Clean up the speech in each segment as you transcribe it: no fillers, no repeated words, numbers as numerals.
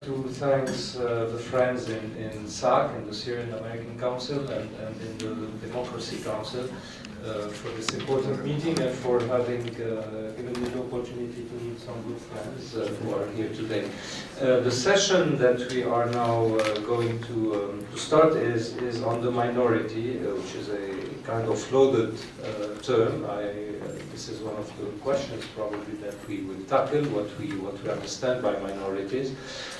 To thank the friends in SAC, in the Syrian American Council, and in the Democracy Council for this important meeting and for having given me the opportunity to meet some good friends who are here today. The session that we are now going to start is on the minority, which is a kind of loaded term. This is one of the questions probably that we will tackle, what we understand by minorities.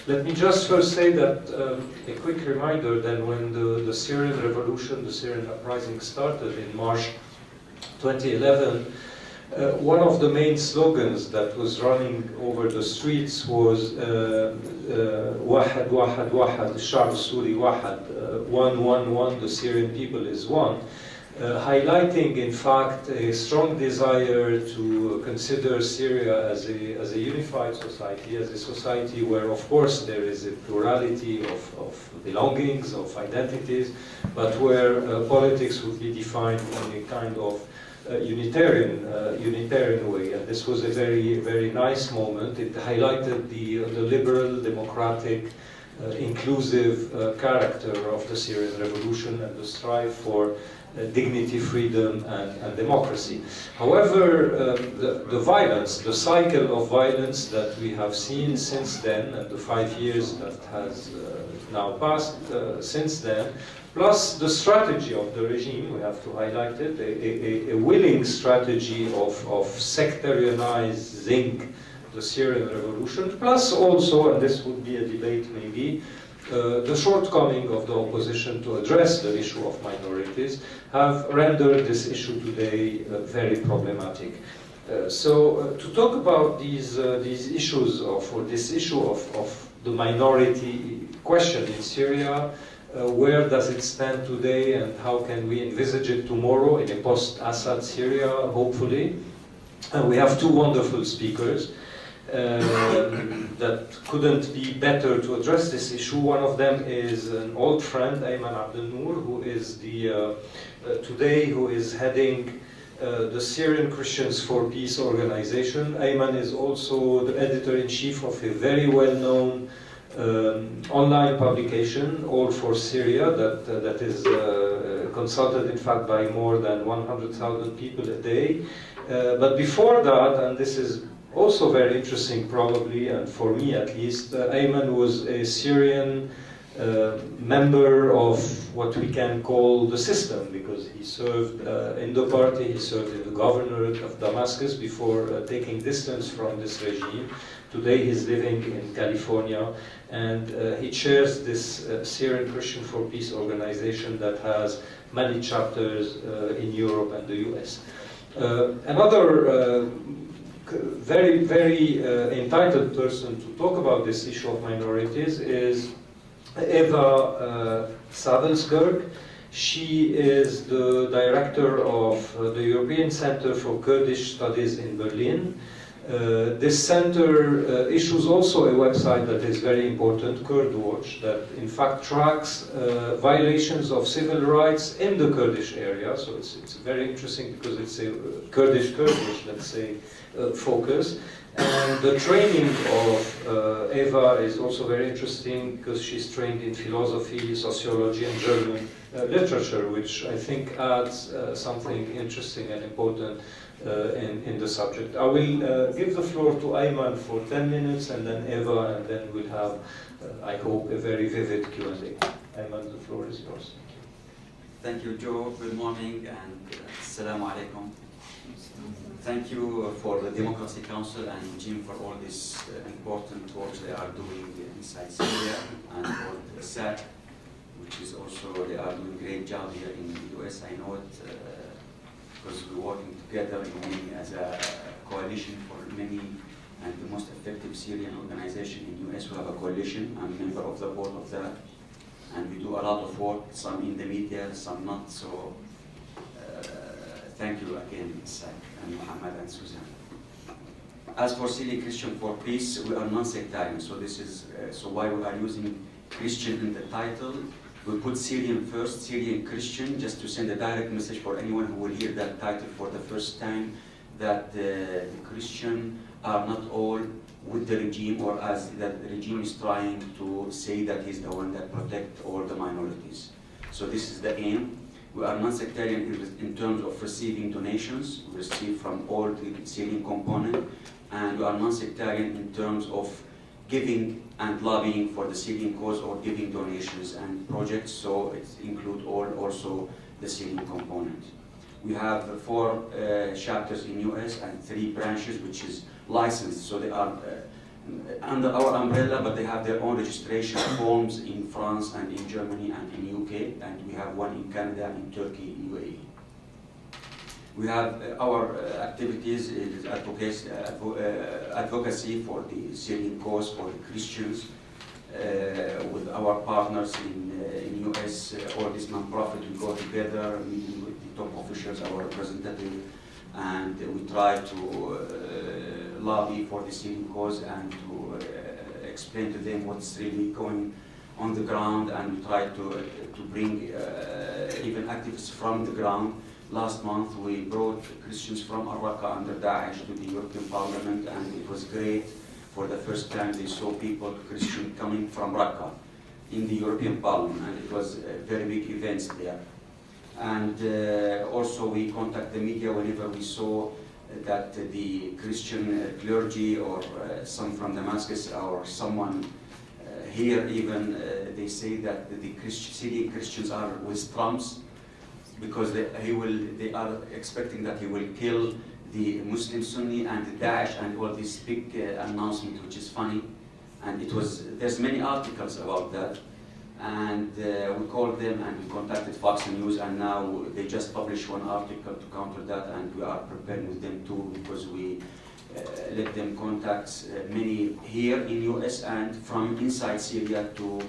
Let me just first say that a quick reminder that when the Syrian revolution, the Syrian uprising started in March 2011, one of the main slogans that was running over the streets was "Wahad, Wahad, Wahad, Sha'b Suri Wahad," one, one, one, the Syrian people is one. Highlighting, in fact, a strong desire to consider Syria as a unified society, as a society where, of course, there is a plurality of belongings, of identities, but where politics would be defined in a kind of unitarian way. And this was a very, very nice moment. It highlighted the liberal, democratic, inclusive character of the Syrian revolution and the strive for dignity, freedom, and democracy. However, the violence, the cycle of violence that we have seen since then, and the 5 years that has now passed since then, plus the strategy of the regime, we have to highlight it, a willing strategy of sectarianizing the Syrian revolution, plus also, and this would be a debate maybe, the shortcoming of the opposition to address the issue of minorities have rendered this issue today very problematic. So to talk about these issues or this issue of the minority question in Syria, where does it stand today and how can we envisage it tomorrow in a post-Assad Syria, hopefully. We have two wonderful speakers that couldn't be better to address this issue. One of them is an old friend, Ayman Abdel-Nour, who is today heading the Syrian Christians for Peace organization. Ayman is also the editor-in-chief of a very well-known online publication, All for Syria, that is consulted, in fact, by more than 100,000 people a day. But before that, and this is also very interesting probably, and for me at least, Ayman was a Syrian member of what we can call the system, because he served in the party, he served as the governor of Damascus before taking distance from this regime. Today he's living in California, and he chairs this Syrian Christian for Peace organization that has many chapters in Europe and the US. Another very, very entitled person to talk about this issue of minorities is Eva Savelsberg. She is the director of the European Center for Kurdish Studies in Berlin. This center issues also a website that is very important, Kurd Watch, that in fact tracks violations of civil rights in the Kurdish area. So it's very interesting because it's a Kurdish, let's say, focus. And the training of Eva is also very interesting because she's trained in philosophy, sociology, and German literature, which I think adds something interesting and important in the subject. I will give the floor to Ayman for 10 minutes, and then Eva, and then we'll have, I hope, a very vivid Q&A. Ayman, the floor is yours. Thank you, Joe. Good morning, and assalamu alaikum. Thank you for the Democracy Council and Jim for all this important work they are doing inside Syria, and for the SAC, which is also, they are doing a great job here in the US. I know it because we're working together as a coalition for many and the most effective Syrian organization in the US. We have a coalition. I'm a member of the board of that, and we do a lot of work, some in the media, some not. So thank you again, Isaac and Muhammad and Susan. As for Syrian Christian for Peace, we are non-sectarian. So this is so why we are using Christian in the title. We put Syrian first, Syrian Christian, just to send a direct message for anyone who will hear that title for the first time, that the Christian are not all with the regime, or as the regime is trying to say that he's the one that protects all the minorities. So this is the aim. We are non-sectarian in terms of receiving donations. We receive from all the Syrian component, and we are non-sectarian in terms of giving and lobbying for the Syrian cause, or giving donations and projects, so it includes also the Syrian component. We have 4 chapters in US and 3 branches, which is licensed, so they are under our umbrella, but they have their own registration forms in France and in Germany and in UK, and we have one in Canada, in Turkey, UAE. We have our activities is advocacy for the Syrian cause, for the Christians, with our partners in US, all this non-profit, we go together, meeting with the top officials, our representative, and we try to lobby for the Syrian cause and to explain to them what's really going on the ground, and we try to bring even activists from the ground. Last month we brought Christians from Raqqa under Daesh to the European Parliament, and it was great. For the first time they saw people, Christian, coming from Raqqa in the European Parliament, and it was very big events there. And also we contact the media whenever we saw that the Christian clergy, or some from Damascus, or someone here even, they say that the Syrian Christians are with Trump's, because they are expecting that he will kill the Muslim Sunni and the Daesh, and all this big announcement, which is funny. And there's many articles about that. And we called them and we contacted Fox News, and now they just published one article to counter that, and we are preparing with them too, because we let them contact many here in US and from inside Syria to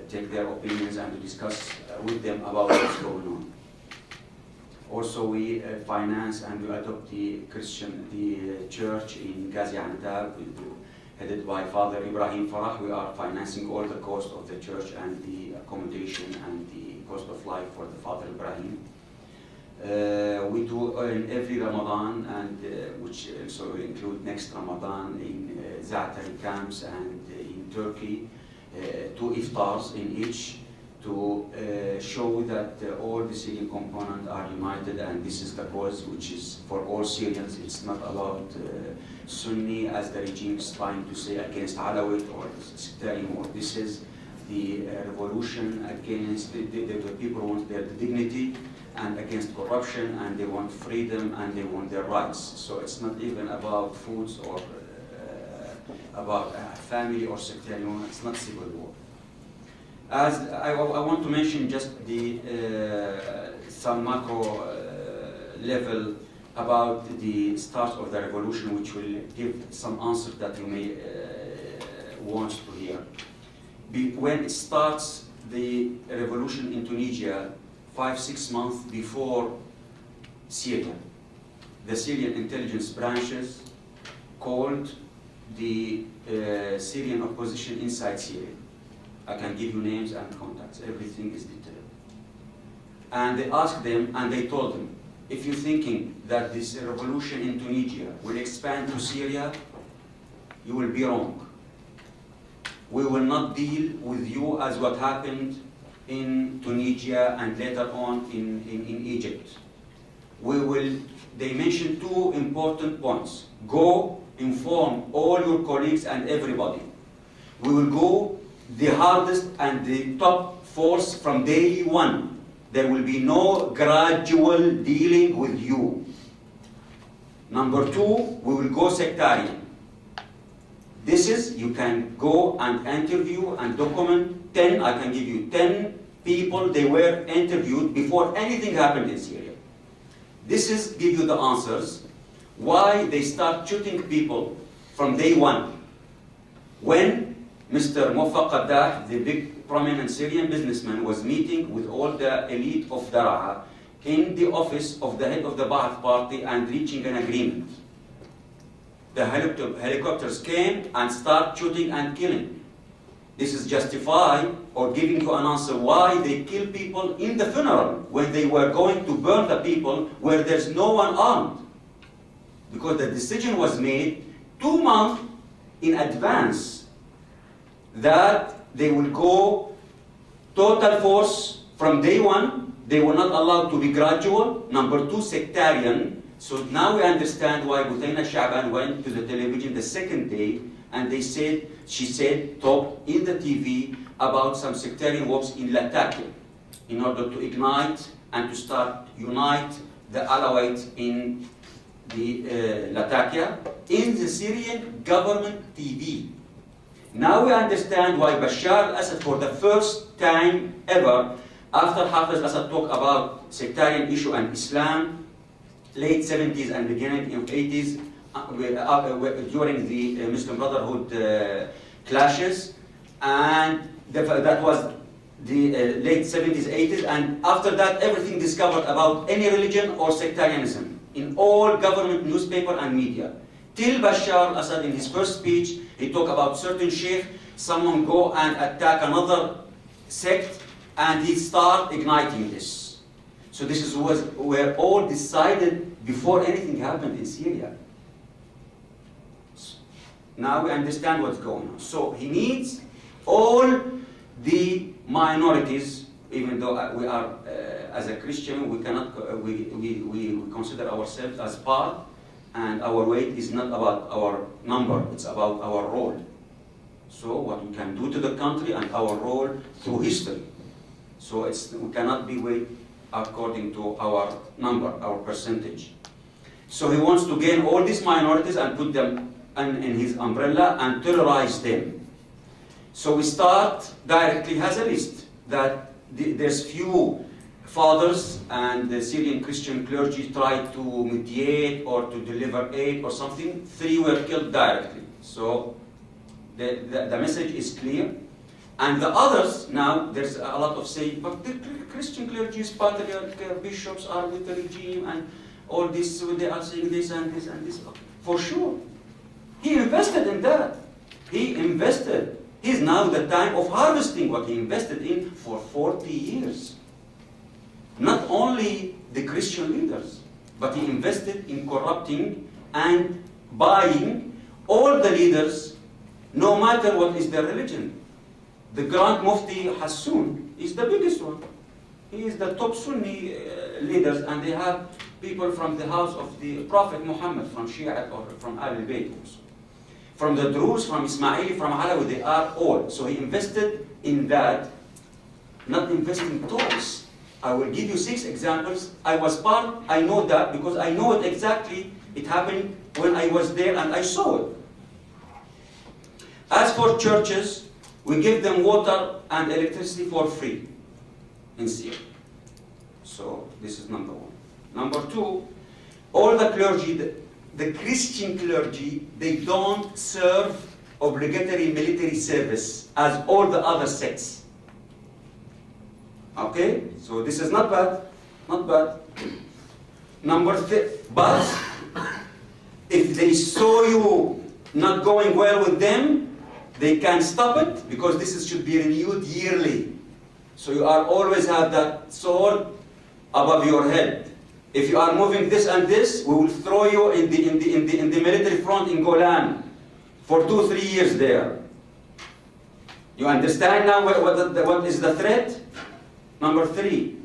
take their opinions and to discuss with them about what's going on. Also, we finance and we adopt the church in Gaziantep, headed by Father Ibrahim Farah. We are financing all the cost of the church and the accommodation and the cost of life for the Father Ibrahim. We do in every Ramadan, and which also include next Ramadan, in Za'atari camps and in Turkey, 2 iftars in each, to show that all the Syrian components are united, and this is the cause which is for all Syrians. It's not about Sunni, as the regime is trying to say, against Alawite or sectarian, or this is the revolution against the people want their dignity, and against corruption, and they want freedom, and they want their rights. So it's not even about foods or about family or sectarian, it's not civil war. As I want to mention just some macro level about the start of the revolution, which will give some answers that you may want to hear. When it starts, the revolution in Tunisia, 5-6 months before Syria, the Syrian intelligence branches called the Syrian opposition inside Syria. I can give you names and contacts, everything is detailed. And they asked them, and they told them, if you're thinking that this revolution in Tunisia will expand to Syria, you will be wrong. We will not deal with you as what happened in Tunisia and later on in Egypt. They mentioned 2 important points. Go inform all your colleagues and everybody. We will go the hardest and the top force from day 1. There will be no gradual dealing with you. Number 2, we will go sectarian. This is, you can go and interview and document 10, I can give you 10 people, they were interviewed before anything happened in Syria. This is, give you the answers, why they start shooting people from day 1. When Mr. Muwaffaq Qaddour, the big prominent Syrian businessman, was meeting with all the elite of Daraa in the office of the head of the Ba'ath party and reaching an agreement. The helicopters came and started shooting and killing. This is justify or giving you an answer why they kill people in the funeral when they were going to burn the people where there's no one armed. Because the decision was made 2 months in advance that they will go total force from day one. They were not allowed to be gradual. Number two, sectarian. So now we understand why Buthaina Sha'ban went to the television the second day and she said, talked in the TV about some sectarian works in Latakia in order to ignite and to unite the Alawites in the Latakia in the Syrian government TV. Now we understand why Bashar al-Assad, for the first time ever, after Hafiz Assad talked about sectarian issue and Islam, late 70s and beginning of 80s, during the Muslim Brotherhood clashes, and that was the late 70s, 80s, and after that everything discovered about any religion or sectarianism in all government newspaper and media. Till Bashar al-Assad in his first speech, he talked about certain sheikh, someone go and attack another sect, and he start igniting this. So this was where all decided before anything happened in Syria. Now we understand what's going on. So he needs all the minorities, even though we are, as a Christian, we cannot, we consider ourselves as part, and our weight is not about our number, it's about our role. So what we can do to the country and our role through history. So we cannot be weighed according to our number, our percentage. So he wants to gain all these minorities and put them in his umbrella and terrorize them. So we start directly, has a list that there's few fathers and the Syrian Christian clergy tried to mediate or to deliver aid or something. 3 were killed directly. So the message is clear. And the others, now there's a lot of saying, but the Christian clergy, patriarch, bishops are with the regime and all this, they are saying this and this and this. For sure. He invested in that. He invested. He's now the time of harvesting what he invested in for 40 years. Not only the Christian leaders, but he invested in corrupting and buying all the leaders, no matter what is their religion. The Grand Mufti Hassoun is the biggest one. He is the top Sunni leaders, and they have people from the house of the Prophet Muhammad, from Shia or from Ahl al-Bayt also. From the Druze, from Ismaili, from Alawi, they are all. So he invested in that, not investing toys. I will give you 6 examples. I was part, I know that, because I know it exactly. It happened when I was there and I saw it. As for churches, we give them water and electricity for free in Syria. So this is number 1. Number 2, all the clergy, the Christian clergy, they don't serve obligatory military service as all the other sects. Okay? So this is not bad. Not bad. Number 3, but if they saw you not going well with them, they can stop it, because this should be renewed yearly. So you always have that sword above your head. If you are moving this and this, we will throw you in the military front in Golan for 2-3 years there. You understand now what is the threat? Number 3,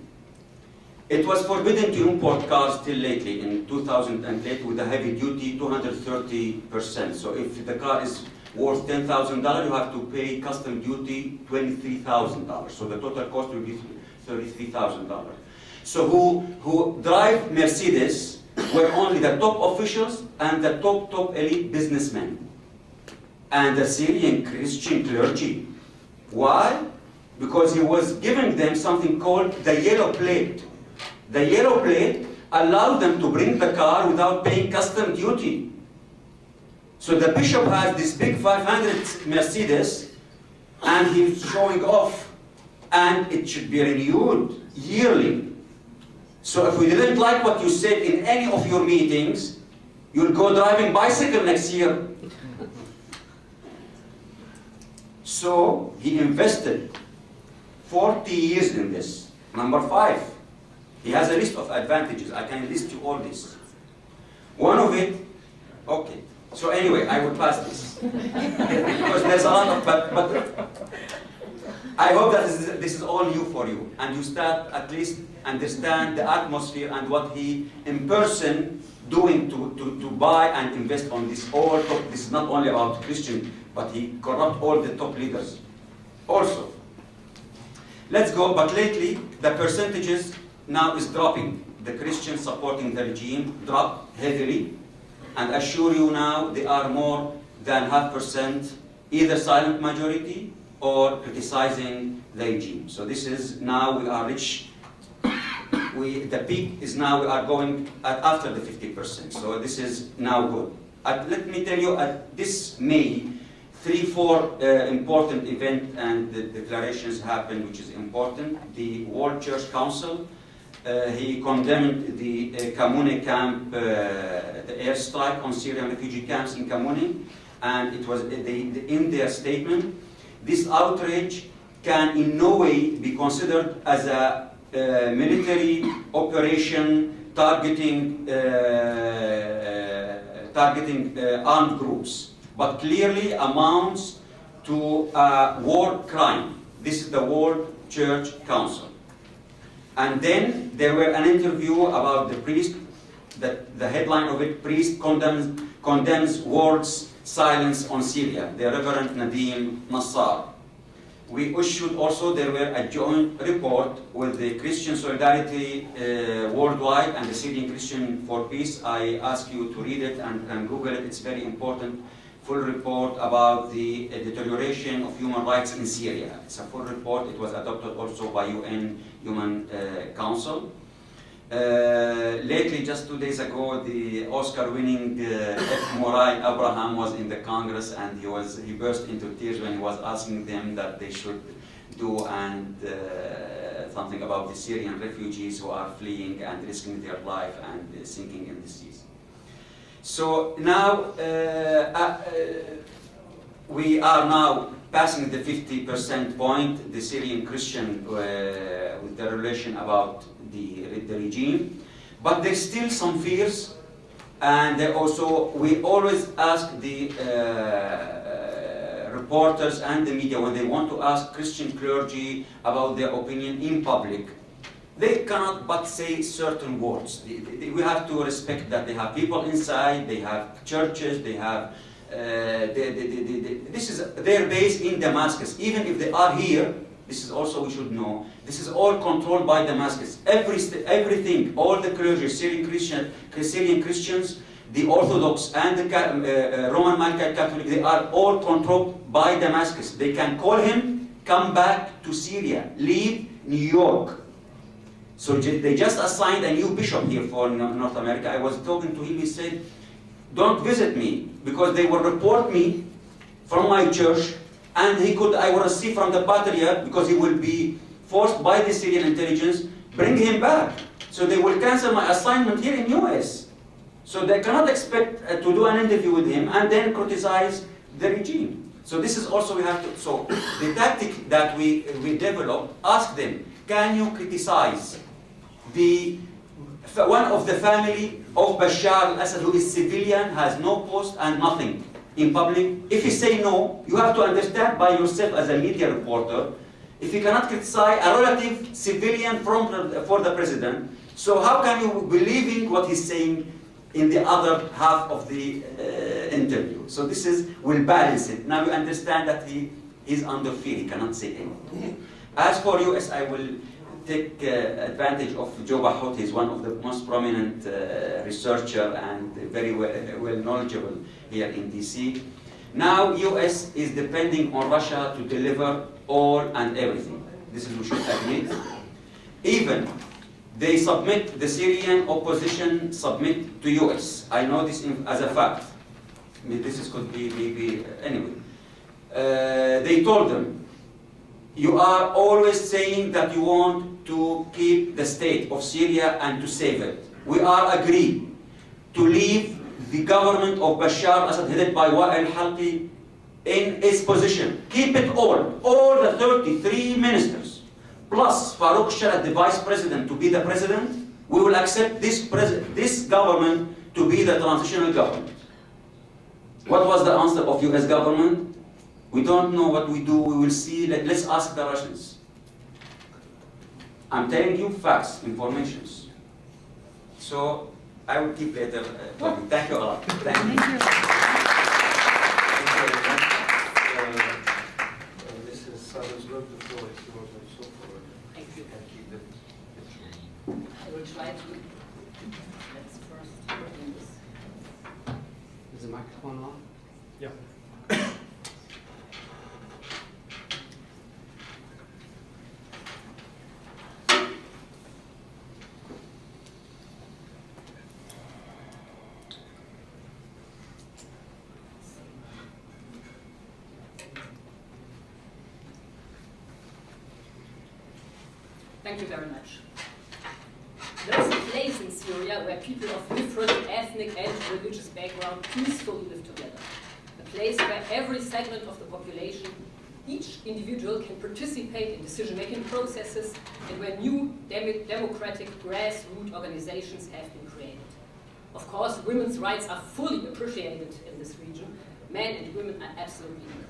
it was forbidden to import cars till lately in 2008 with a heavy duty 230%. So if the car is worth $10,000, you have to pay custom duty $23,000. So the total cost will be $33,000. So who drive Mercedes were only the top officials and the top elite businessmen. And the Syrian Christian clergy. Why? Because he was giving them something called the yellow plate. The yellow plate allowed them to bring the car without paying custom duty. So the bishop has this big 500 Mercedes, and he's showing off, and it should be renewed yearly. So if we didn't like what you said in any of your meetings, you'll go driving bicycle next year. So he invested 40 years in this. Number 5, he has a list of advantages. I can list you all this. One of it, okay. So anyway, I will pass this. Because there's a lot of, but I hope that this is all new for you, and you start at least understand the atmosphere and what he in person doing to buy and invest on this all top. This is not only about Christian, but he corrupt all the top leaders also. Let's go, but lately the percentages now is dropping. The Christians supporting the regime dropped heavily, and I assure you now they are more than 0.5%, either silent majority or criticizing the regime. So this is now we are rich. The peak is now we are going after the 50%. So this is now good. Let me tell you, this May, 3-4 important events and the declarations happened, which is important. The World Church Council, he condemned the Kamune camp, the airstrike on Syrian refugee camps in Kamune, and it was in their statement, this outrage can in no way be considered as a military operation targeting armed groups, but clearly amounts to a war crime. This is the World Church Council. And then there were an interview about the priest, the headline of it, priest condemns world's silence on Syria, the Reverend Nadim Nassar. We issued also, there were a joint report with the Christian Solidarity Worldwide and the Syrian Christian for Peace. I ask you to read it and Google it, it's very important. Full report about the deterioration of human rights in Syria. It's a full report, it was adopted also by UN Human Council. Lately, just 2 days ago, the Oscar-winning F. Moriah Abraham was in the Congress, and he burst into tears when he was asking them that they should do something about the Syrian refugees who are fleeing and risking their life and sinking in the seas. So now we are now passing the 50% point, the Syrian Christian with the relation about the regime, but there's still some fears, and also we always ask the reporters and the media when they want to ask Christian clergy about their opinion in public, they cannot but say certain words. We have to respect that they have people inside, they have churches, they have this is their base in Damascus. Even if they are here, this is also we should know, this is all controlled by Damascus. Everything, all the clergy, Syrian Christians, the Orthodox and the Roman Catholic, they are all controlled by Damascus. They can call him, come back to Syria, leave New York. So they just assigned a new bishop here for North America. I was talking to him, he said, don't visit me, because they will report me from my church, and I will receive from the Patriarch, because he will be forced by the Syrian intelligence, bring him back. So they will cancel my assignment here in US. So they cannot expect to do an interview with him and then criticize the regime. So this is also we have to, so the tactic that we develop, ask them, can you criticize one of the family of Bashar al-Assad who is civilian, has no post and nothing in public? If you say no, you have to understand by yourself as a media reporter, if you cannot criticize a relative civilian for the president, so how can you believe in what he's saying in the other half of the interview? So this will balance it. Now you understand that he is under fear, he cannot say anything. As for US, I will take advantage of Joe Bahut. He's one of the most prominent researcher and very well knowledgeable here in DC. Now US is depending on Russia to deliver all and everything. This is we should admit. Even they submit, the Syrian opposition submit to US. I know this as a fact. I mean, could be maybe anyway. They told them, you are always saying that you want to keep the state of Syria and to save it. We are agreed to leave the government of Bashar al-Assad headed by Wa'il Halqi in its position. Keep it all the 33 ministers, plus Farouk Sharat, the vice president, to be the president. We will accept this government to be the transitional government. What was the answer of US government? We don't know what we do, we will see, let's ask the Russians. I'm telling you facts, informations. So I will keep later talking. Thank you a lot. Thank you. Mrs. Salzberg, the floor is yours also for Thank you. and keep it. I will try to. Let's first open this. Is the microphone on? Yeah. Thank you very much. There is a place in Syria where people of different ethnic and religious background peacefully live together. A place where every segment of the population, each individual can participate in decision-making processes, and where new democratic grassroots organizations have been created. Of course, women's rights are fully appreciated in this region. Men and women are absolutely equal.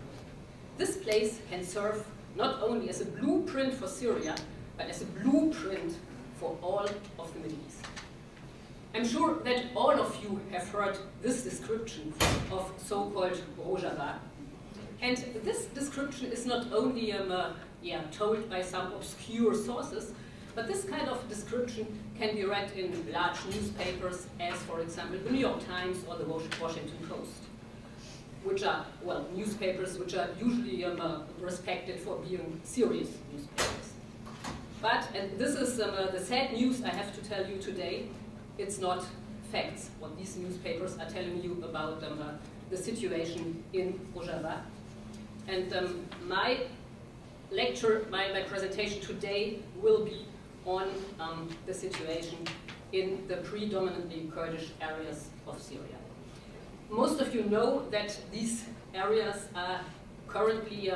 This place can serve not only as a blueprint for Syria, but as a blueprint for all of the Middle East. I'm sure that all of you have heard this description of so-called Rojava. And this description is not only told by some obscure sources, but this kind of description can be read in large newspapers as, for example, the New York Times or the Washington Post, which are, well, newspapers which are usually respected for being serious newspapers. But, and this is the sad news I have to tell you today, it's not facts, what these newspapers are telling you about the situation in Rojava. And my lecture, my presentation today will be on the situation in the predominantly Kurdish areas of Syria. Most of you know that these areas are currently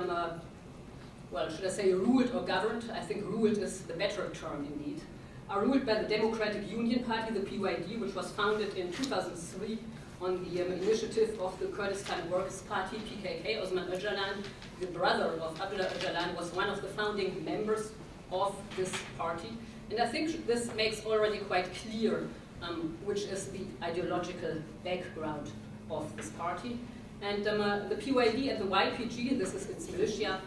well, should I say ruled or governed? I think ruled is the better term indeed. Are ruled by the Democratic Union Party, the PYD, which was founded in 2003 on the initiative of the Kurdistan Workers' Party, PKK. Osman Öcalan, the brother of Abdullah Öcalan, was one of the founding members of this party. And I think this makes already quite clear which is the ideological background of this party. And the PYD and the YPG, this is its militia,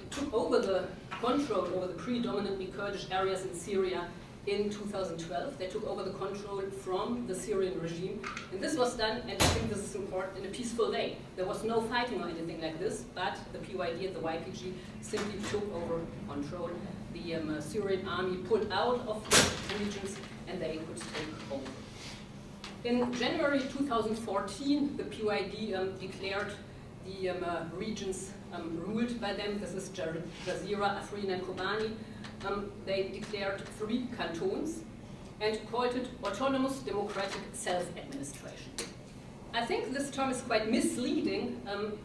took over the control over the predominantly Kurdish areas in Syria in 2012. They took over the control from the Syrian regime. And this was done, and I think this is important, in a peaceful way. There was no fighting or anything like this, but the PYD and the YPG simply took over control. The Syrian army pulled out of the regions, and they could take over. In January 2014, the PYD declared the regions ruled by them. This is Jazeera, Afrin, and Kobani. They declared 3 cantons and called it autonomous democratic self-administration. I think this term is quite misleading,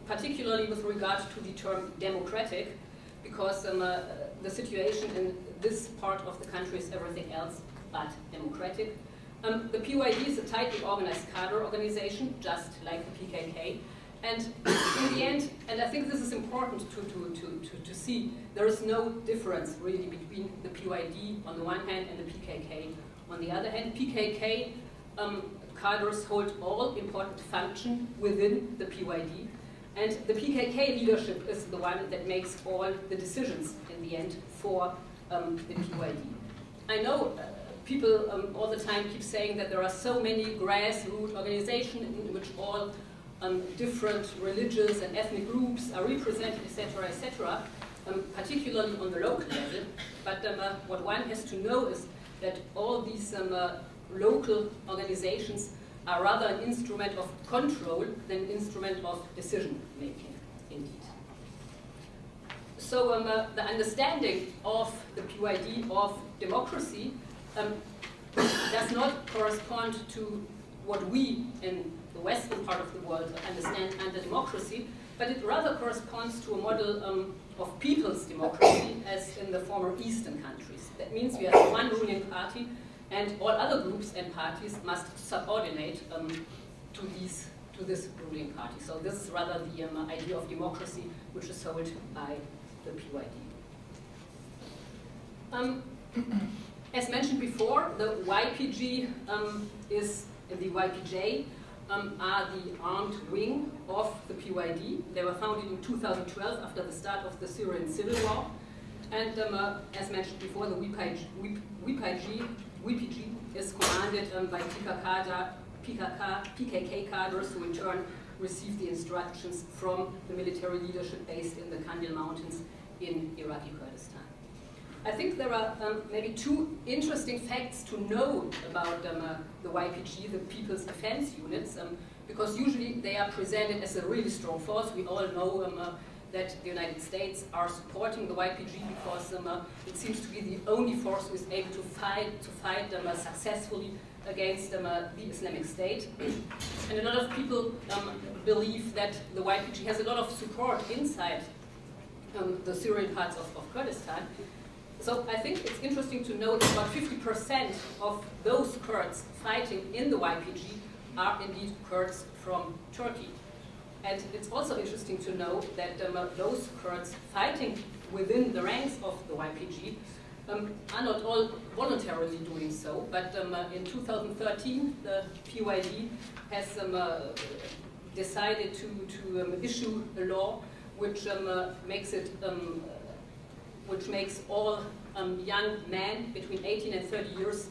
particularly with regard to the term democratic, because the situation in this part of the country is everything else but democratic. The PYD is a tightly organized cadre organization, just like the PKK. And in the end, and I think this is important to see, there is no difference really between the PYD on the one hand and the PKK on the other hand. PKK cadres hold all important function within the PYD, and the PKK leadership is the one that makes all the decisions in the end for the PYD. I know people all the time keep saying that there are so many grassroots organizations in which all different religious and ethnic groups are represented, etc., particularly on the local level. But what one has to know is that all these local organizations are rather an instrument of control than an instrument of decision-making, indeed. So the understanding of the PYD of democracy does not correspond to what we in the western part of the world understand under democracy, but it rather corresponds to a model of people's democracy as in the former Eastern countries. That means we have one ruling party and all other groups and parties must subordinate to to this ruling party. So this is rather the idea of democracy which is sold by the PYD. As mentioned before, the YPG is the YPJ are the armed wing of the PYD. They were founded in 2012 after the start of the Syrian civil war. And as mentioned before, the YPG is commanded by PKK cadres who in turn receive the instructions from the military leadership based in the Kandil Mountains in Iraqi Kurdistan. I think there are maybe two interesting facts to know about the YPG, the People's Defense Units, because usually they are presented as a really strong force. We all know that the United States are supporting the YPG because it seems to be the only force who is able to fight successfully against the Islamic State. And a lot of people believe that the YPG has a lot of support inside the Syrian parts of Kurdistan. So I think it's interesting to know that about 50% of those Kurds fighting in the YPG are indeed Kurds from Turkey. And it's also interesting to know that those Kurds fighting within the ranks of the YPG are not all voluntarily doing so, but in 2013 the PYD has decided to issue a law which makes all young men between 18 and 30 years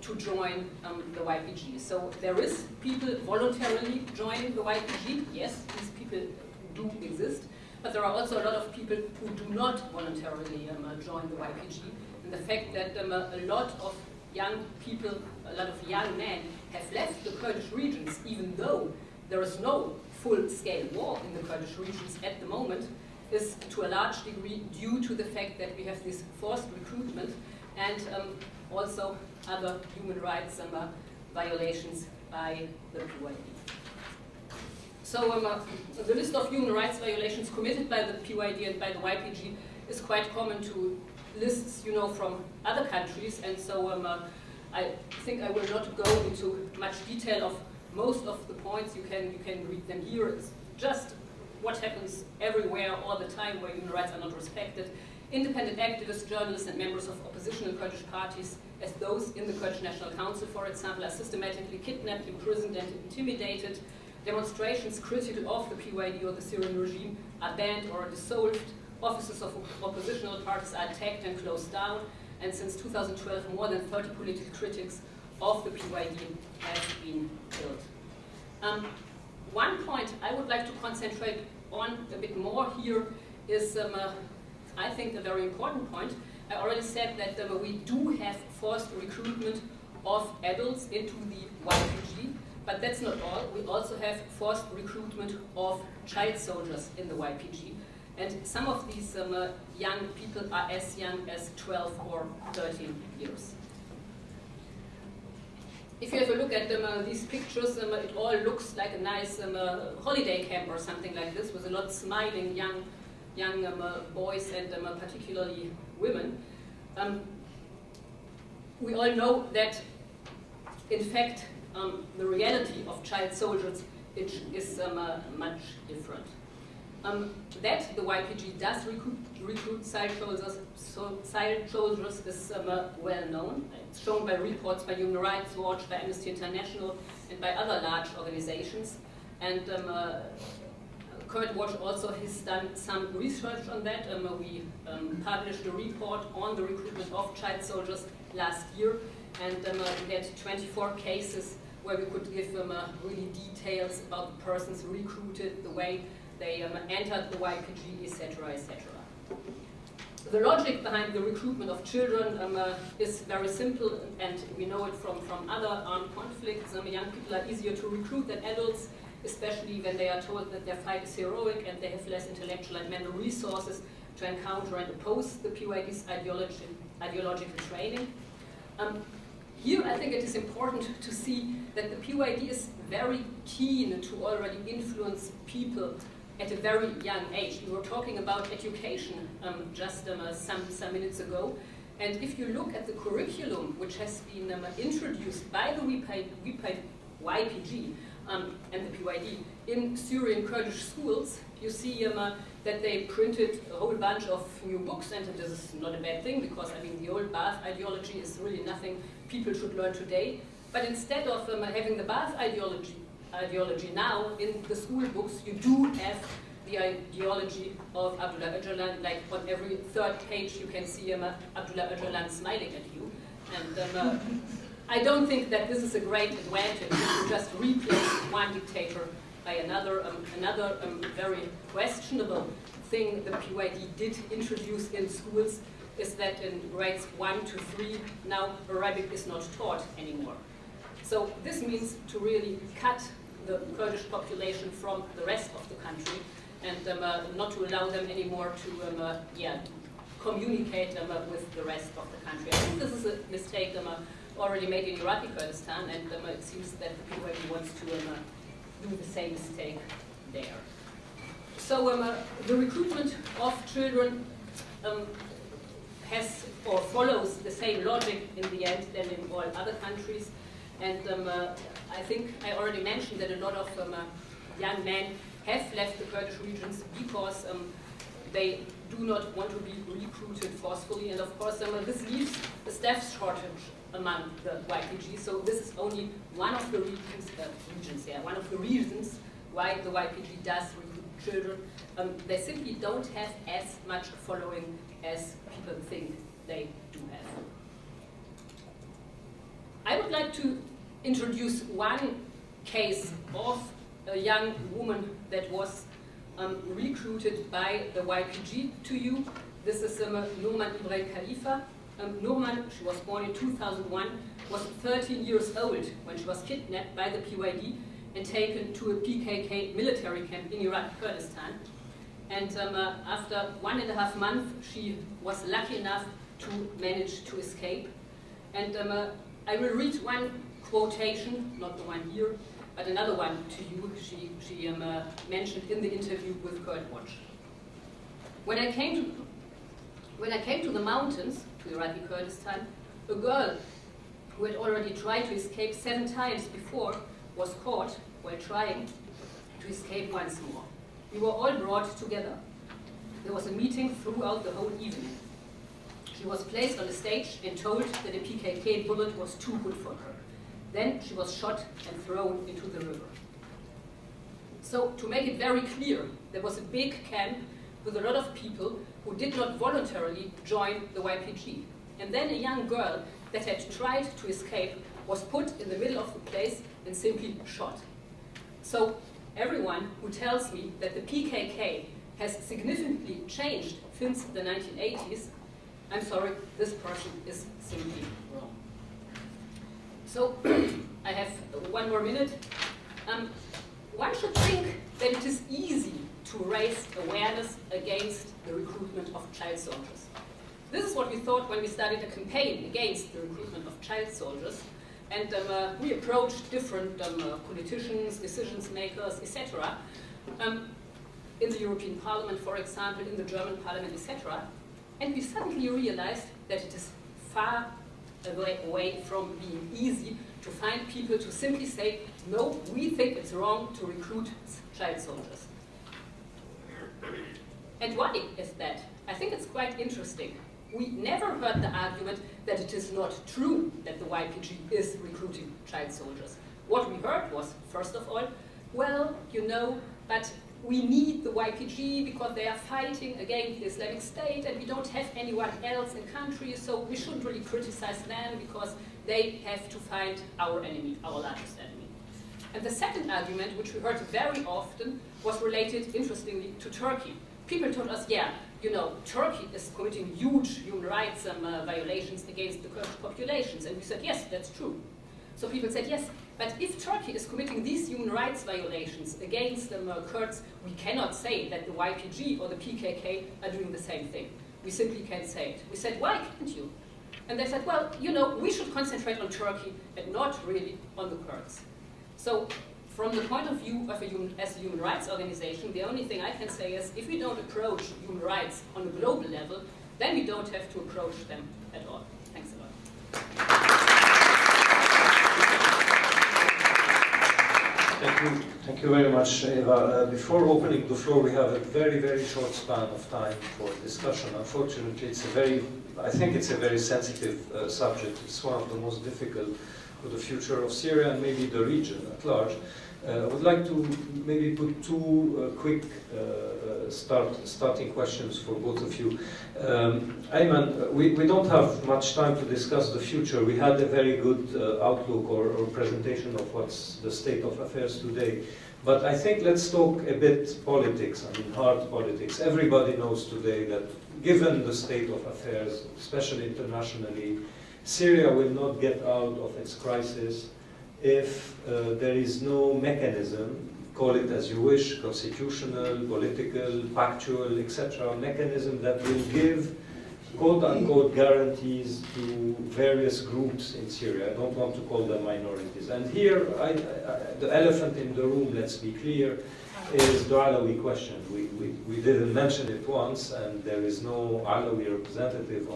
to join the YPG. So there is people voluntarily joining the YPG. Yes, these people do exist, but there are also a lot of people who do not voluntarily join the YPG. And the fact that a lot of young people, a lot of young men have left the Kurdish regions, even though there is no full-scale war in the Kurdish regions at the moment, is to a large degree due to the fact that we have this forced recruitment and also other human rights violations by the PYD. So the list of human rights violations committed by the PYD and by the YPG is quite common to lists, from other countries, and so I think I will not go into much detail of most of the points. You can read them here. It's just what happens everywhere all the time where human rights are not respected. Independent activists, journalists, and members of oppositional Kurdish parties, as those in the Kurdish National Council, for example, are systematically kidnapped, imprisoned, and intimidated. Demonstrations critical of the PYD or the Syrian regime are banned or dissolved. Offices of oppositional parties are attacked and closed down. And since 2012, more than 30 political critics of the PYD have been killed. One point I would like to concentrate on a bit more here is, I think, a very important point. I already said that we do have forced recruitment of adults into the YPG, but that's not all. We also have forced recruitment of child soldiers in the YPG. And some of these young people are as young as 12 or 13 years. If you have a look at these pictures, it all looks like a nice holiday camp or something like this, with a lot of smiling young boys and particularly women. We all know that, in fact, the reality of child soldiers is much different. That the YPG does recruit child soldiers is well known. It's shown by reports by Human Rights Watch, by Amnesty International, and by other large organizations. And Kurd Watch also has done some research on that. We published a report on the recruitment of child soldiers last year, and we had 24 cases where we could give really details about the persons recruited, the way they entered the YPG, etc., etc. The logic behind the recruitment of children is very simple, and we know it from other armed conflicts. Young people are easier to recruit than adults, especially when they are told that their fight is heroic and they have less intellectual and mental resources to encounter and oppose the PYD's ideological training. Here I think it is important to see that the PYD is very keen to already influence people at a very young age. We were talking about education just some minutes ago. And if you look at the curriculum which has been introduced by the YPG, and the PYD. In Syrian Kurdish schools, you see that they printed a whole bunch of new books, and this is not a bad thing, because I mean the old Ba'ath ideology is really nothing people should learn today. But instead of having the Ba'ath ideology now in the school books, you do have the ideology of Abdullah Öcalan. Like on every third page you can see Abdullah Öcalan smiling at you. And I don't think that this is a great advantage to just replace one dictator by another. Another very questionable thing the PYD did introduce in schools is that in grades 1 to 3 now Arabic is not taught anymore. So this means to really cut the Kurdish population from the rest of the country, and not to allow them anymore to communicate with the rest of the country. I think this is a mistake already made in Iraqi Kurdistan, and it seems that the PYD wants to do the same mistake there. So the recruitment of children has or follows the same logic in the end than in all other countries. And I think I already mentioned that a lot of young men have left the Kurdish regions because they do not want to be recruited forcefully. And of course, this leaves a staff shortage among the YPG. So this is only one of the one of the reasons why the YPG does recruit children. They simply don't have as much following as people think they do have. I would like to introduce one case of a young woman that was recruited by the YPG to you. This is Norman Ibrahim Khalifa. Norman, she was born in 2001, was 13 years old when she was kidnapped by the PYD and taken to a PKK military camp in Iraq, Kurdistan. And after 1.5 months, she was lucky enough to manage to escape. And I will read one quotation, not the one here, but another one to you. She mentioned in the interview with Kurd Watch. When I came to the mountains, to Iraqi Kurdistan, a girl who had already tried to escape 7 times before was caught while trying to escape once more. We were all brought together. There was a meeting throughout the whole evening. She was placed on the stage and told that a PKK bullet was too good for her. Then she was shot and thrown into the river. So, to make it very clear, there was a big camp with a lot of people who did not voluntarily join the YPG. And then a young girl that had tried to escape was put in the middle of the place and simply shot. So, everyone who tells me that the PKK has significantly changed since the 1980s, I'm sorry, this person is simply wrong. So, I have 1 more minute. One should think that it is easy to raise awareness against the recruitment of child soldiers. This is what we thought when we started a campaign against the recruitment of child soldiers. And we approached different politicians, decision makers, etc. In the European Parliament, for example, in the German Parliament, etc. And we suddenly realized that it is far away from being easy to find people to simply say, no, we think it's wrong to recruit child soldiers. And why is that? I think it's quite interesting. We never heard the argument that it is not true that the YPG is recruiting child soldiers. What we heard was, first of all, well, you know, but we need the YPG because they are fighting against the Islamic State and we don't have anyone else in country, so we shouldn't really criticize them because they have to find our enemy, our largest enemy. And the second argument, which we heard very often, was related, interestingly, to Turkey. People told us, yeah, you know, Turkey is committing huge human rights violations against the Kurdish populations. And we said, yes, that's true. So people said, yes, but if Turkey is committing these human rights violations against the Kurds, we cannot say that the YPG or the PKK are doing the same thing. We simply can't say it. We said, why can't you? And they said, well, you know, we should concentrate on Turkey and not really on the Kurds. So from the point of view of as a human rights organization, the only thing I can say is if we don't approach human rights on a global level, then we don't have to approach them at all. Thanks a lot. Thank you very much, Eva. Before opening the floor, we have a very, very short span of time for discussion. Unfortunately, I think it's a very sensitive subject. It's one of the most difficult for the future of Syria and maybe the region at large. I would like to maybe put two quick starting questions for both of you. Ayman, we don't have much time to discuss the future. We had a very good outlook or presentation of what's the state of affairs today. But I think let's talk a bit politics, I mean hard politics. Everybody knows today that given the state of affairs, especially internationally, Syria will not get out of its crisis if there is no mechanism, call it as you wish, constitutional, political, factual, etc., mechanism that will give quote-unquote guarantees to various groups in Syria. I don't want to call them minorities. And here, the elephant in the room, let's be clear, is the Alawi question. We didn't mention it once, and there is no Alawi representative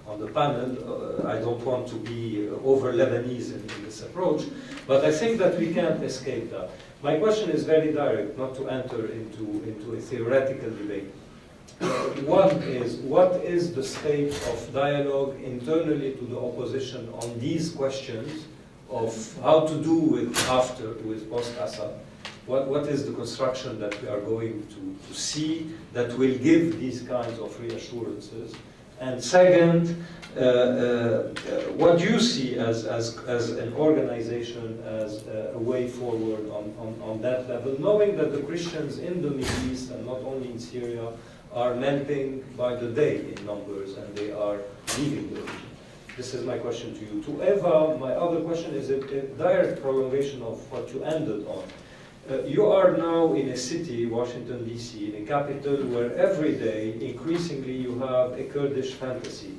on the panel. I don't want to be over Lebanese in this approach, but I think that we can't escape that. My question is very direct, not to enter into a theoretical debate. One is, what is the state of dialogue internally to the opposition on these questions of how to do with post-Assad? What is the construction that we are going to see that will give these kinds of reassurances? And second, what do you see as an organization as a way forward on that level, knowing that the Christians in the Middle East, and not only in Syria, are melting by the day in numbers, and they are leaving the region? This is my question to you. To Eva, my other question is a direct prolongation of what you ended on. You are now in a city, Washington, D.C., in a capital where every day, increasingly, you have a Kurdish fantasy.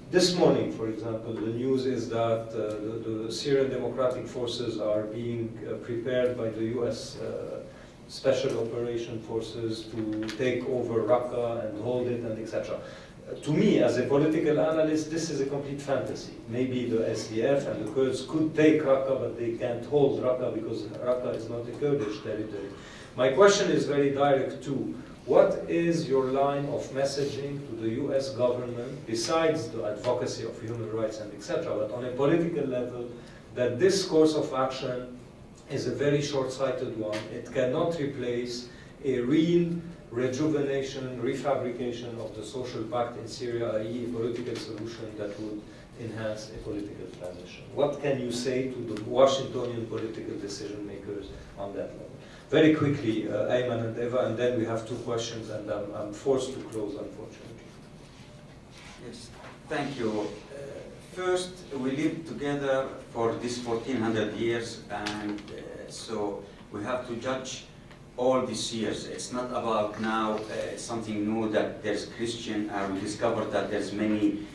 This morning, for example, the news is that the Syrian Democratic Forces are being prepared by the U.S. Special Operation Forces to take over Raqqa and hold it, and etc. To me, as a political analyst, this is a complete fantasy. Maybe the SDF and the Kurds could take Raqqa, but they can't hold Raqqa because Raqqa is not a Kurdish territory. My question is very direct too. What is your line of messaging to the US government, besides the advocacy of human rights and etc., but on a political level, that this course of action is a very short-sighted one? It cannot replace a real rejuvenation, refabrication of the social pact in Syria, i.e. a political solution that would enhance a political transition. What can you say to the Washingtonian political decision makers on that level? Very quickly, Ayman and Eva, and then we have two questions, and I'm forced to close, unfortunately. Yes, thank you. First, we lived together for this 1400 years, and so we have to judge all these years. It's not about now something new that there's Christian, we discovered that there's many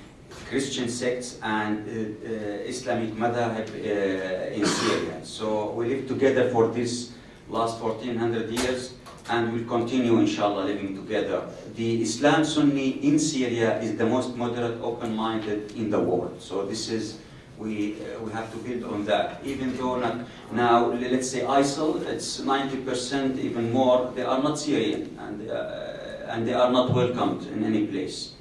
Christian sects and Islamic madhab in Syria. So we lived together for this last 1400 years, and we'll continue, inshallah, living together. The Islam Sunni in Syria is the most moderate, open-minded in the world. So this is, we have to build on that. Even though not, now, let's say ISIL, it's 90%, even more, they are not Syrian, and they are not welcomed in any place.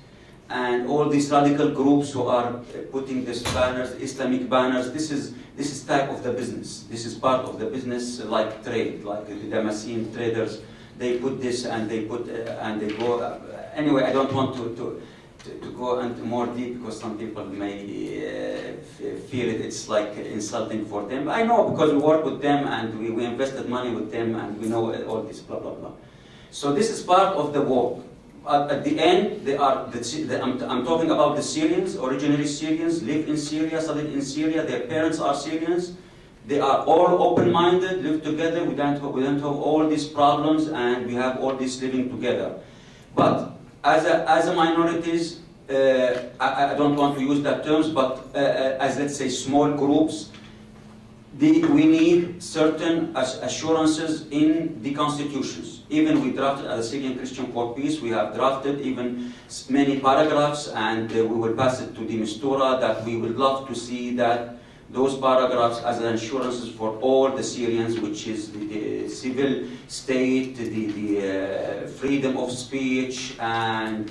And all these radical groups who are putting these banners, Islamic banners, this is type of the business. This is part of the business, like trade, like the Damascene traders. They put this and they put and they go. Anyway, I don't want to go into more deep because some people may feel it's like insulting for them. I know because we work with them and we invested money with them and we know all this blah blah blah. So this is part of the work. At the end, they are. I'm talking about the Syrians, originally Syrians, live in Syria, studied in Syria. Their parents are Syrians. They are all open-minded, live together. We don't have all these problems, and we have all this living together. But as a minorities, I don't want to use that terms, but as let's say small groups, we need certain assurances in the constitutions. Even we drafted, as a Syrian Christian for Peace, we have drafted even many paragraphs, and we will pass it to the Mistura, that we would love to see that those paragraphs as assurances for all the Syrians, which is the civil state, the freedom of speech, and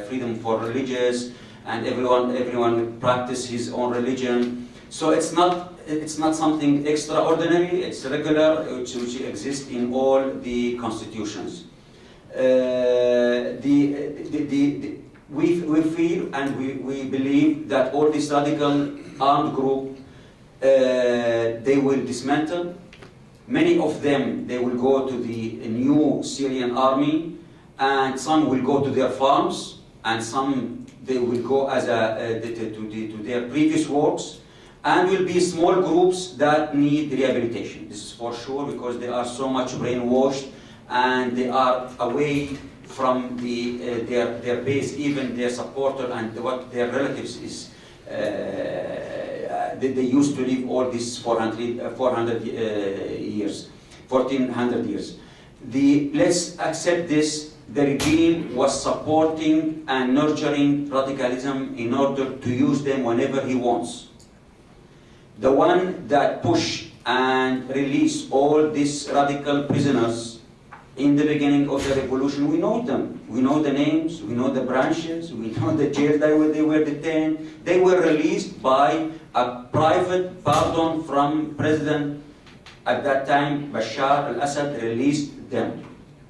freedom for religious, and everyone practice his own religion. So it's not something extraordinary. It's regular, which exists in all the constitutions. We feel and we believe that all these radical armed groups, they will dismantle. Many of them, they will go to the new Syrian army, and some will go to their farms, and some they will go as to their previous works, and will be small groups that need rehabilitation. This is for sure, because they are so much brainwashed, and they are away from their base, even their supporter and what their relatives is. They used to live all these 1400 years. Let's accept this. The regime was supporting and nurturing radicalism in order to use them whenever he wants. The one that push and release all these radical prisoners in the beginning of the revolution, we know them. We know the names, we know the branches, we know the jail that they were detained. They were released by a private pardon from President at that time, Bashar al-Assad released them.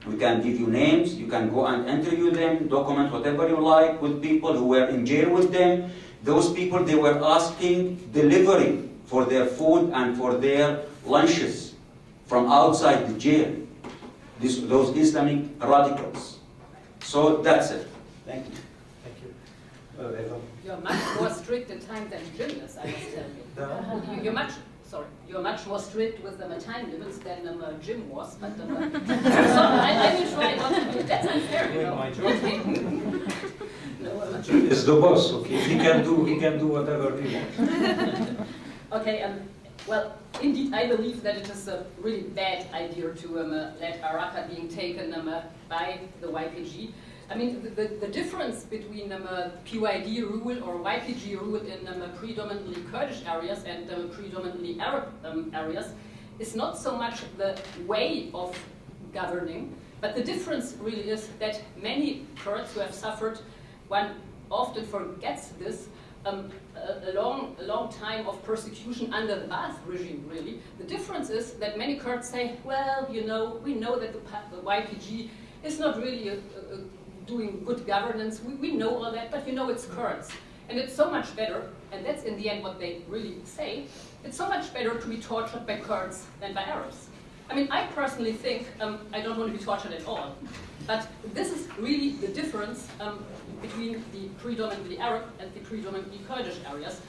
We can give you names, you can go and interview them, document whatever you like with people who were in jail with them. Those people, they were asking delivery for their food and for their lunches from outside the jail. Those Islamic radicals. So that's it. Thank you. Thank you. Eva. You're much more strict in time than Jim is, I must tell you. You're much more strict with the time limits than Jim was. But so I will try not to do it. That's unfair, you know. My job. Jim is the boss. Okay, he can do whatever he wants. Okay. Well, indeed, I believe that it is a really bad idea to let Raqqa being taken by the YPG. I mean, the difference between PYD rule or YPG rule in predominantly Kurdish areas and predominantly Arab areas is not so much the way of governing, but the difference really is that many Kurds who have suffered, one often forgets this, a long time of persecution under the Ba'ath regime, really. The difference is that many Kurds say, well, you know, we know that the YPG is not really doing good governance. We know all that, but you know, it's Kurds. And it's so much better, and that's in the end what they really say, it's so much better to be tortured by Kurds than by Arabs. I mean, I personally think I don't want to be tortured at all. But this is really the difference between the predominantly Arab and the predominantly Kurdish areas.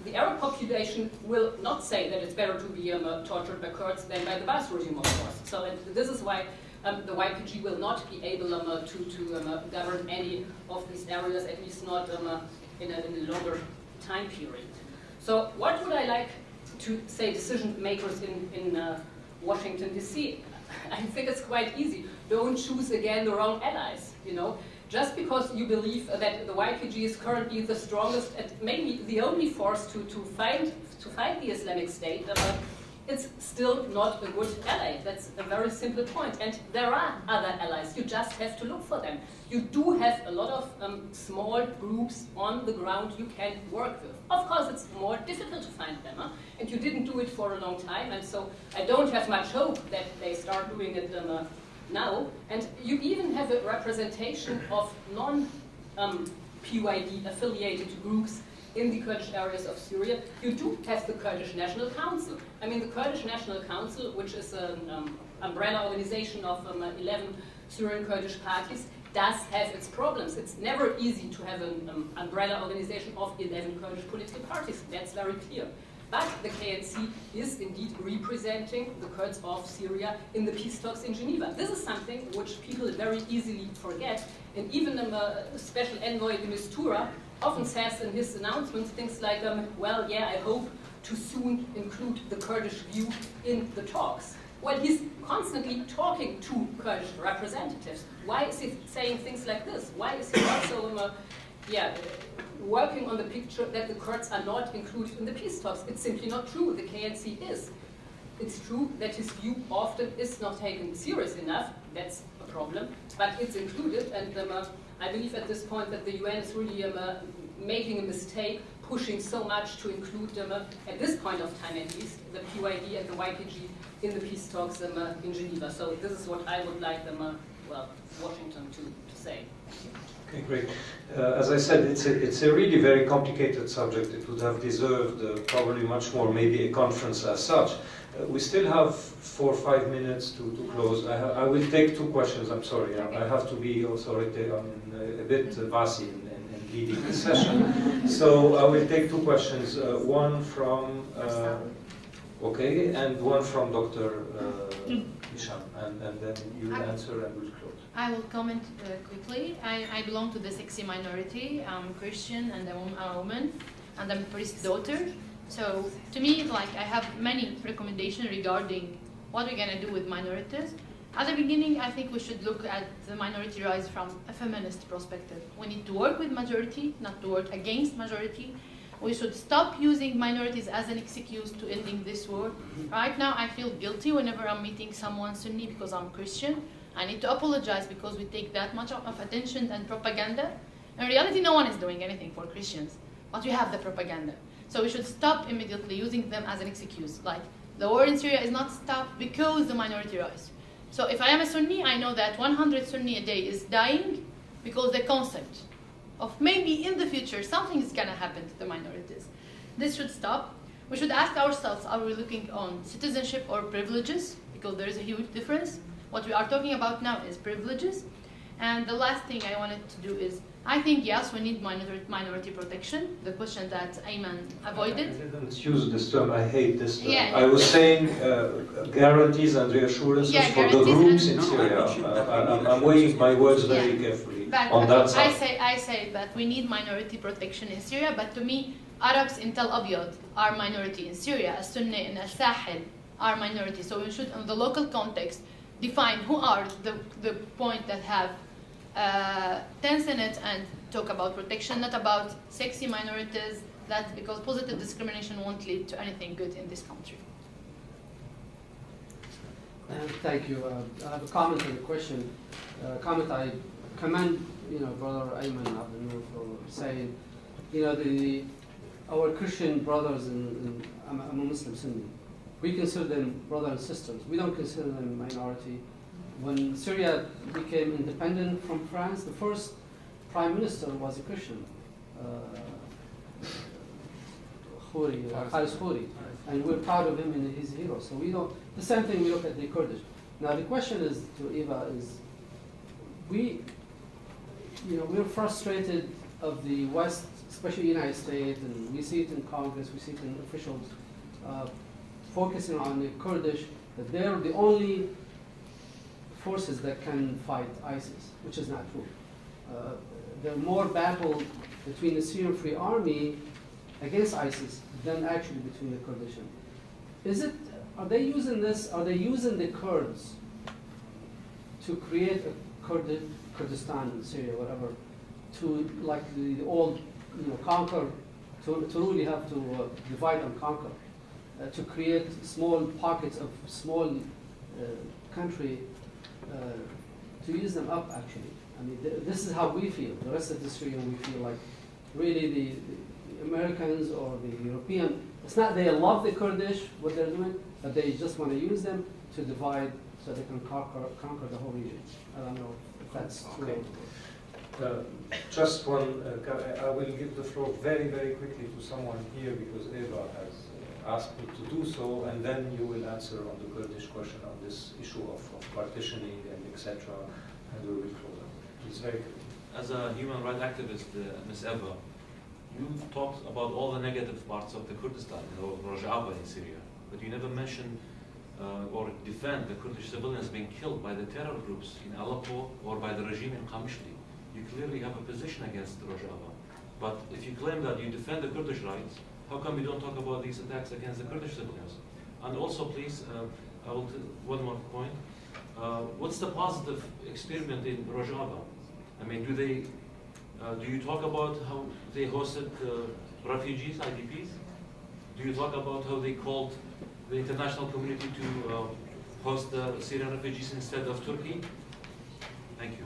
The Arab population will not say that it's better to be tortured by Kurds than by the Ba'ath regime, of course. So and this is why the YPG will not be able to govern any of these areas, at least not in a longer time period. So what would I like to say decision makers in Washington, D.C.? I think it's quite easy. Don't choose again the wrong allies, you know. Just because you believe that the YPG is currently the strongest and maybe the only force to fight the Islamic State, it's still not a good ally. That's a very simple point. And there are other allies. You just have to look for them. You do have a lot of small groups on the ground you can work with. Of course, it's more difficult to find them. And you didn't do it for a long time. And so I don't have much hope that they start doing it now. And you even have a representation of non-PYD affiliated groups in the Kurdish areas of Syria. You do have the Kurdish National Council. I mean, the Kurdish National Council, which is an umbrella organization of 11 Syrian Kurdish parties, does have its problems. It's never easy to have an umbrella organization of 11 Kurdish political parties. That's very clear. But the KNC is indeed representing the Kurds of Syria in the peace talks in Geneva. This is something which people very easily forget. And even Special Envoy de Mistura often says in his announcements things like, well, yeah, I hope to soon include the Kurdish view in the talks. Well, he's constantly talking to Kurdish representatives. Why is he saying things like this? Why is he also working on the picture that the Kurds are not included in the peace talks. It's simply not true. The KNC is. It's true that his view often is not taken serious enough. That's a problem. But it's included, and I believe at this point that the UN is really making a mistake, pushing so much to include them, at this point of time at least, the PYD and the YPG in the peace talks in Geneva. So this is what I would like them, Washington to say. Okay, great. As I said, it's a really very complicated subject. It would have deserved probably much more, maybe a conference as such. We still have 4 or 5 minutes to close. I will take 2 questions. I'm sorry. I have to be also a bit fussy in leading the session. So I will take 2 questions. One from okay, and one from Dr. Hisham, and then you answer and we'll close. I will comment quickly. I belong to the sexy minority. I'm Christian and I'm a woman, and I'm a priest's daughter. So to me, like, I have many recommendations regarding what we're gonna do with minorities. At the beginning, I think we should look at the minority rights from a feminist perspective. We need to work with majority, not to work against majority. We should stop using minorities as an excuse to ending this war. Right now, I feel guilty whenever I'm meeting someone Sunni because I'm Christian. I need to apologize because we take that much of attention and propaganda. In reality, no one is doing anything for Christians, but we have the propaganda. So we should stop immediately using them as an excuse. Like, the war in Syria is not stopped because the minority rise. So if I am a Sunni, I know that 100 Sunni a day is dying because the concept of maybe in the future something is gonna happen to the minorities. This should stop. We should ask ourselves, are we looking on citizenship or privileges? Because there is a huge difference. What we are talking about now is privileges. And the last thing I wanted to do is, I think, yes, we need minority protection, the question that Ayman avoided. I didn't use this term, I hate this term. Yeah. I was saying guarantees and reassurances for the groups in Syria. I'm weighing my words very carefully But on that side. I say that we need minority protection in Syria, but to me, Arabs in Tel Abyad are minority in Syria, Sunni in Al-Sahel are minority. So we should, in the local context, define who are the point that have tense in it and talk about protection, not about sexy minorities, that because positive discrimination won't lead to anything good in this country. Thank you. I have a comment and a question. I commend, Brother Ayman Abdul for saying, our Christian brothers I'm a Muslim Sunni. We consider them brothers and sisters. We don't consider them minority. When Syria became independent from France, the first prime minister was a Christian, Khalis Khouri, and we're proud of him and he's a hero. So we don't. The same thing we look at the Kurdish. Now the question is to Eva is, we're frustrated of the West, especially the United States, and we see it in Congress, we see it in officials focusing on the Kurdish, that they're the only forces that can fight ISIS, which is not true. There are more battles between the Syrian Free Army against ISIS than actually between the Kurdish. Are they using the Kurds to create a Kurdistan in Syria, whatever, to like the old, conquer, to really have to divide and conquer, to create small pockets of small country, to use them up actually. I mean, this is how we feel. The rest of the Syria, we feel like really the Americans or the European, it's not they love the Kurdish, what they're doing, but they just want to use them to divide so they can conquer the whole region. I don't know if that's true. Just one, I will give the floor very, very quickly to someone here because Eva has asked me to do so, and then you will answer on the Kurdish question on this issue of partitioning and etc. And we will close up. Please, very quickly. As a human rights activist, Ms. Eva, you talked about all the negative parts of the Kurdistan, Rojava in Syria, but you never mentioned or defend the Kurdish civilians being killed by the terror groups in Aleppo or by the regime in Qamishli. You clearly have a position against Rojava. But if you claim that you defend the Kurdish rights, how come you don't talk about these attacks against the Kurdish civilians? And also, please, one more point. What's the positive experiment in Rojava? I mean, do they Do you talk about how they hosted refugees, IDPs? Do you talk about how they called the international community to host the Syrian refugees instead of Turkey? Thank you.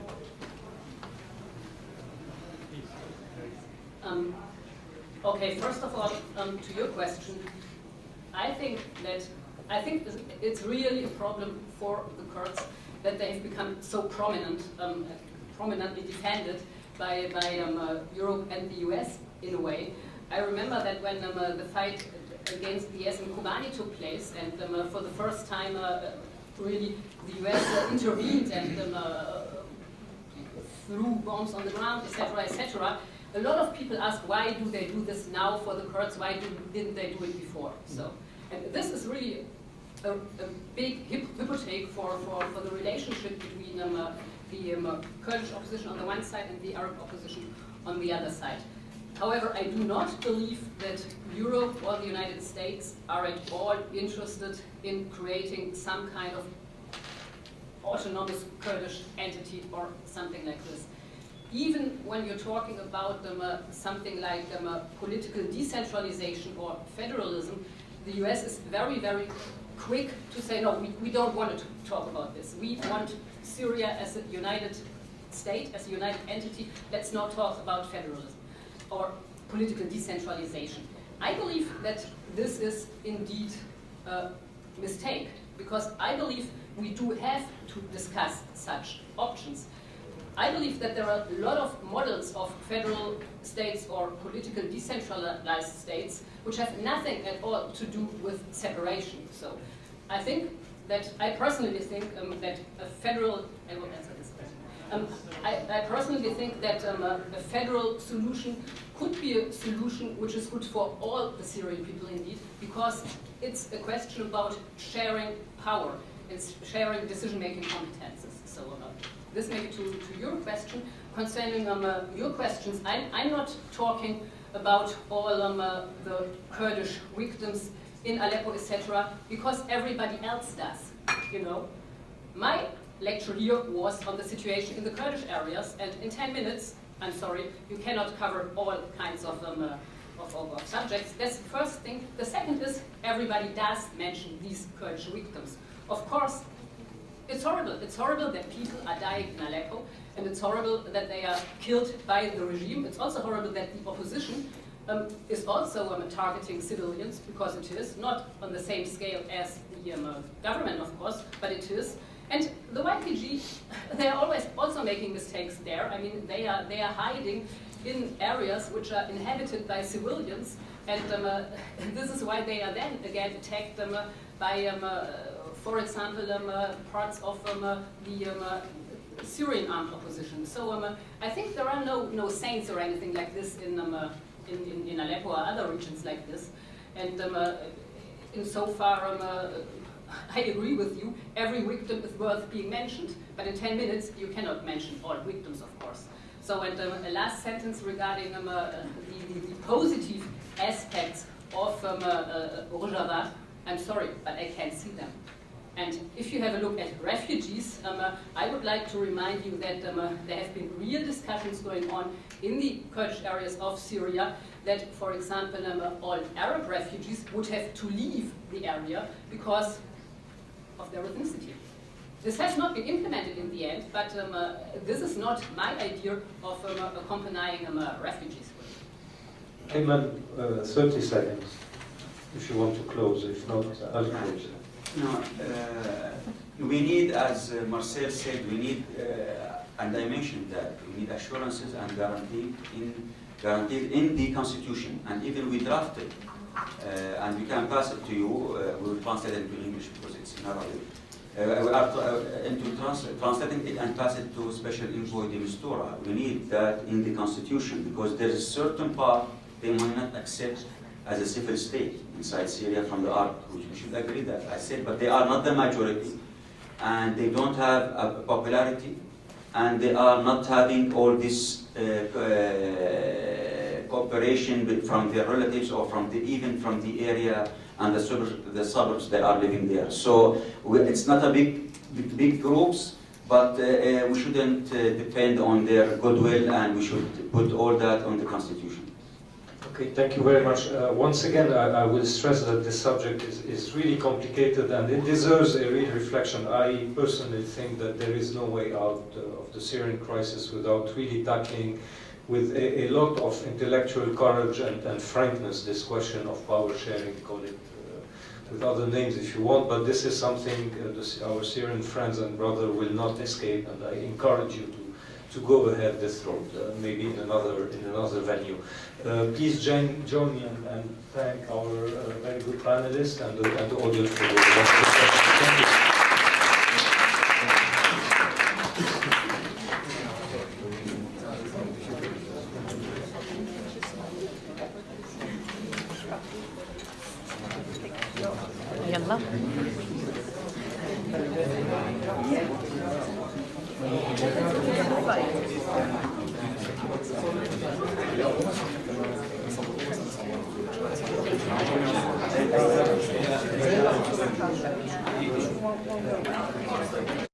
Okay, first of all, to your question, I think it's really a problem for the Kurds that they have become so prominently defended by Europe and the US in a way. I remember that when the fight against the IS in Kobani took place, and for the first time, really the US intervened and threw bombs on the ground, etc., etc. A lot of people ask, why do they do this now for the Kurds? Why didn't they do it before? So, and this is really a big hypothetical for the relationship between the Kurdish opposition on the one side and the Arab opposition on the other side. However, I do not believe that Europe or the United States are at all interested in creating some kind of autonomous Kurdish entity or something like this. Even when you're talking about something like political decentralization or federalism, the US is very, very quick to say, no, we don't want to talk about this. We want Syria as a united state, as a united entity. Let's not talk about federalism or political decentralization. I believe that this is indeed a mistake, because I believe we do have to discuss such options. I believe that there are a lot of models of federal states or political decentralized states which have nothing at all to do with separation. So I think that, I personally think that a federal, I will answer this question. I personally think that a federal solution could be a solution which is good for all the Syrian people indeed, because it's a question about sharing power, it's sharing decision-making competences. So this may be to your question. Concerning your questions, I'm not talking about all the Kurdish victims in Aleppo, etc., because everybody else does, you know. My lecture here was on the situation in the Kurdish areas, and in 10 minutes, I'm sorry, you cannot cover all kinds of subjects. That's the first thing. The second is, everybody does mention these Kurdish victims. Of course, it's horrible. It's horrible that people are dying in Aleppo, and it's horrible that they are killed by the regime. It's also horrible that the opposition is also targeting civilians, because it is, not on the same scale as the government, of course, but it is. And the YPG, they are always also making mistakes there. I mean, they are hiding in areas which are inhabited by civilians, and this is why they are then again attacked by, for example, parts of the Syrian armed opposition. So I think there are no saints or anything like this in Aleppo or other regions like this. And insofar, I agree with you, every victim is worth being mentioned, but in 10 minutes you cannot mention all victims, of course. So, and a last sentence regarding the positive aspects of Rojava. I'm sorry, but I can't see them. And if you have a look at refugees, I would like to remind you that there have been real discussions going on in the Kurdish areas of Syria that, for example, all Arab refugees would have to leave the area because of their ethnicity. This has not been implemented in the end, but this is not my idea of accompanying refugees. Ayman, 30 seconds, if you want to close. If not, I'll close. No, we need, as Marcell said, we need, and I mentioned that, we need assurances and guaranteed in the Constitution, and even we drafted, and we can pass it to you, we will translate it into English because it's in Arabic. We are translating it and pass it to Special Envoy de Mistura. We need that in the Constitution, because there is a certain part they might not accept as a civil state inside Syria from the Arab, which we should agree that. I said, but they are not the majority, and they don't have a popularity, and they are not having all this cooperation from their relatives or from even from the area and the suburbs they are living there. So it's not a big groups, But we shouldn't depend on their goodwill, and we should put all that on the Constitution. Okay, thank you very much. Once again, I will stress that this subject is really complicated and it deserves a real reflection. I personally think that there is no way out of the Syrian crisis without really tackling with a lot of intellectual courage and frankness this question of power sharing, call it with other names if you want, but this is something our Syrian friends and brothers will not escape, and I encourage you to go ahead this road, maybe in another venue. Please join me and thank our very good panelists and the audience for the Thank you. يلا